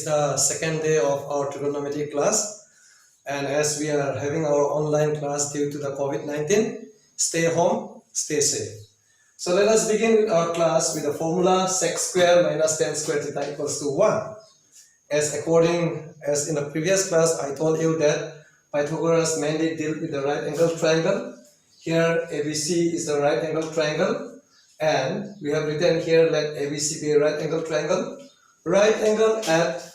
the second day of our trigonometry class, and as we are having our online class due to the COVID-19, stay home, stay safe. So let us begin with our class with the formula sec square minus tan square theta equals to 1. As in the previous class, I told you that Pythagoras mainly dealt with the right angle triangle. Here ABC is the right angle triangle, and we have written here let ABC be a right angle triangle. Right angle at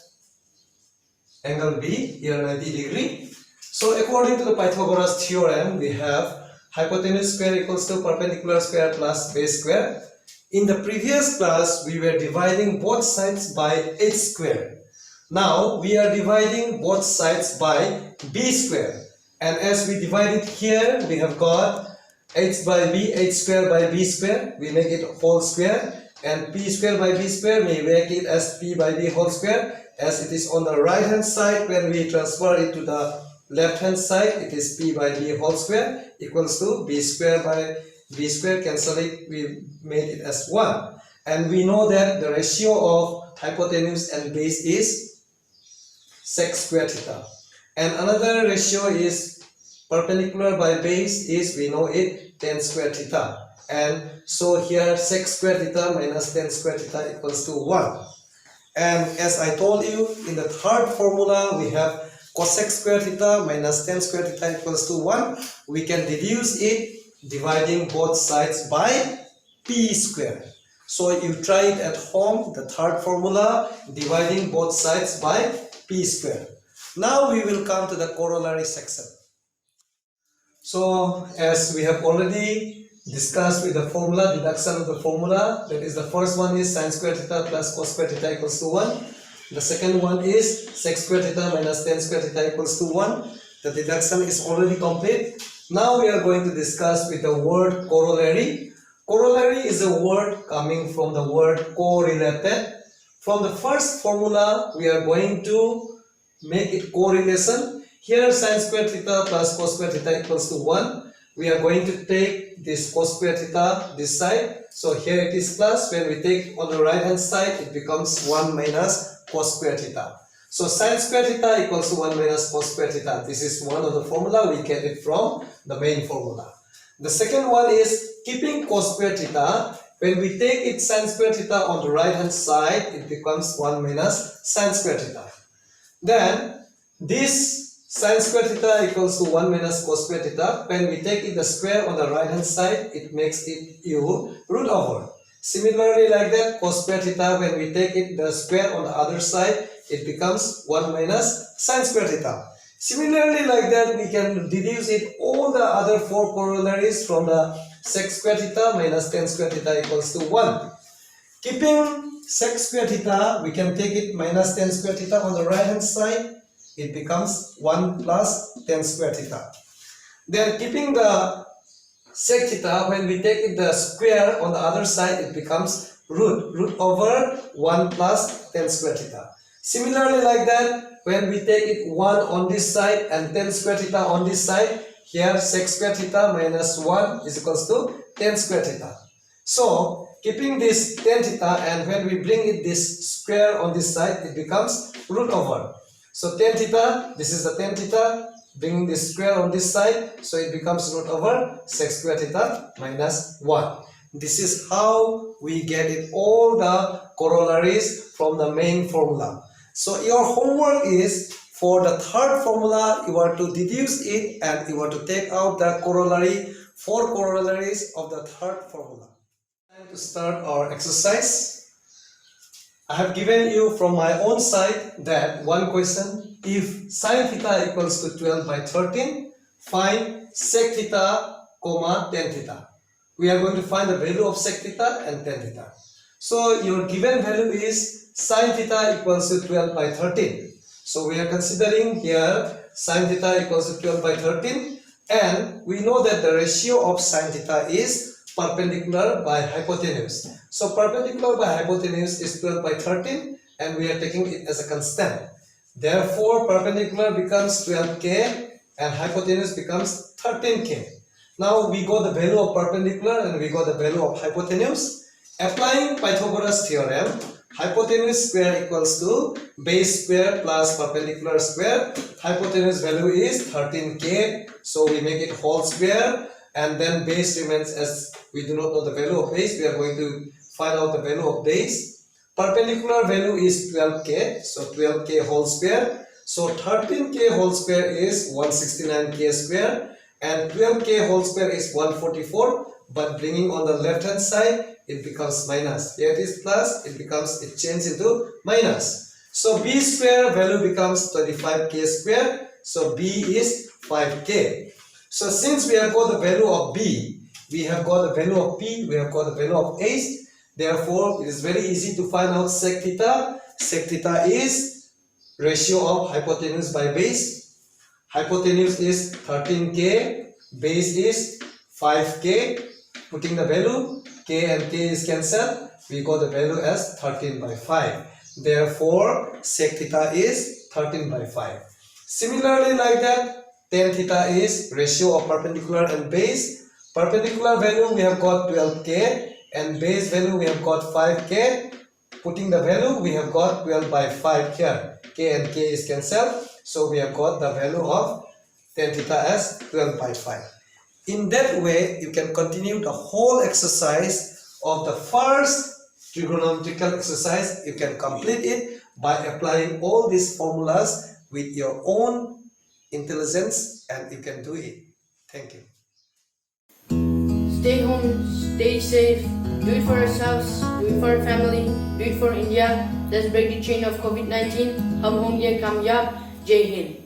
angle B, here 90 degree. So according to the Pythagoras theorem, we have hypotenuse square equals to perpendicular square plus base square. In the previous class, we were dividing both sides by h square. Now we are dividing both sides by b square. And as we divide it here, we have got h by b, h square by b square. We make it whole square. And p square by b square, we make it as p by b whole square. As it is on the right hand side, when we transfer it to the left hand side, it is p by b whole square equals to b square by b square. Cancel it, we made it as 1. And we know that the ratio of hypotenuse and base is sec square theta. And another ratio is perpendicular by base is, we know it, tan square theta. And so here sec square theta minus tan square theta equals to 1. And as I told you, in the third formula we have cosec square theta minus tan square theta equals to 1. We can deduce it dividing both sides by p square. So you try it at home, the third formula, dividing both sides by p square. Now we will come to the corollary section. So as we have already discussed with the formula, deduction of the formula, that is the first one is sin square theta plus cos square theta equals to 1. The second one is sec square theta minus tan square theta equals to 1. The deduction is already complete. Now we are going to discuss with the word corollary. Corollary is a word coming from the word correlated. From the first formula, we are going to make it correlation. Here sin square theta plus cos square theta equals to 1. We are going to take this cos square theta this side. So here it is plus. When we take on the right hand side, it becomes 1 minus cos square theta. So sin square theta equals to 1 minus cos square theta. This is one of the formula. We get it from the main formula. The second one is keeping cos square theta. When we take it sin square theta on the right hand side, it becomes 1 minus sin square theta. Then this sin square theta equals to 1 minus cos square theta. When we take it the square on the right hand side, it makes it u root over. Similarly like that, cos square theta, when we take it the square on the other side, it becomes 1 minus sin square theta. Similarly like that, we can deduce it all the other 4 corollaries from the sec square theta minus tan square theta equals to 1. Keeping sec square theta, we can take it minus tan square theta on the right hand side. It becomes 1 plus tan square theta. Then keeping the sec theta, when we take it the square on the other side, it becomes root over 1 plus tan square theta. Similarly like that, when we take it 1 on this side and tan square theta on this side, here sec square theta minus 1 is equals to tan square theta. So keeping this tan theta, and when we bring it this square on this side, it becomes root over. So tan theta, this is the tan theta, bringing this square on this side, so it becomes root over sec square theta minus 1. This is how we get it all the corollaries from the main formula. So your homework is, for the third formula, you are to deduce it and you are to take out the corollary, 4 corollaries of the third formula. Time to start our exercise. I have given you from my own side that one question: if sin theta equals to 12 by 13, find sec theta, tan theta. We are going to find the value of sec theta and tan theta. So your given value is sin theta equals to 12 by 13. So we are considering here sin theta equals to 12 by 13, and we know that the ratio of sin theta is perpendicular by hypotenuse. So perpendicular by hypotenuse is 12 by 13, and we are taking it as a constant. Therefore perpendicular becomes 12k and hypotenuse becomes 13k. Now we got the value of perpendicular and we got the value of hypotenuse. Applying Pythagoras theorem, Hypotenuse square equals to base square plus perpendicular square. Hypotenuse value is 13k, so we make it whole square, and then base remains as we do not know the value of base. We are going to find out the value of base. Perpendicular value is 12k, so 12k whole square. So 13k whole square is 169k square, and 12k whole square is 144. But bringing on the left hand side, it becomes minus. Here it is plus, it changes into minus. So b square value becomes 25k square. So b is 5k. So since we have got the value of b, we have got the value of p, we have got the value of h. Therefore, it is very easy to find out sec theta. Sec theta is ratio of hypotenuse by base. Hypotenuse is 13k, base is 5k. Putting the value, k and k is cancelled, we got the value as 13 by 5. Therefore, sec theta is 13 by 5. Similarly, like that, tan theta is ratio of perpendicular and base. Perpendicular value we have got 12k, and base value we have got 5k. Putting the value, we have got 12 by 5 here. K and k is cancelled, so we have got the value of tan theta as 12 by 5. In that way, you can continue the whole exercise of the first trigonometrical exercise. You can complete it by applying all these formulas with your own intelligence, and you can do it. Thank you. Stay home, stay safe, do it for yourselves, do it for your family, do it for India. Let's break the chain of COVID-19. Hum hong ye kamyab. Jai Hind.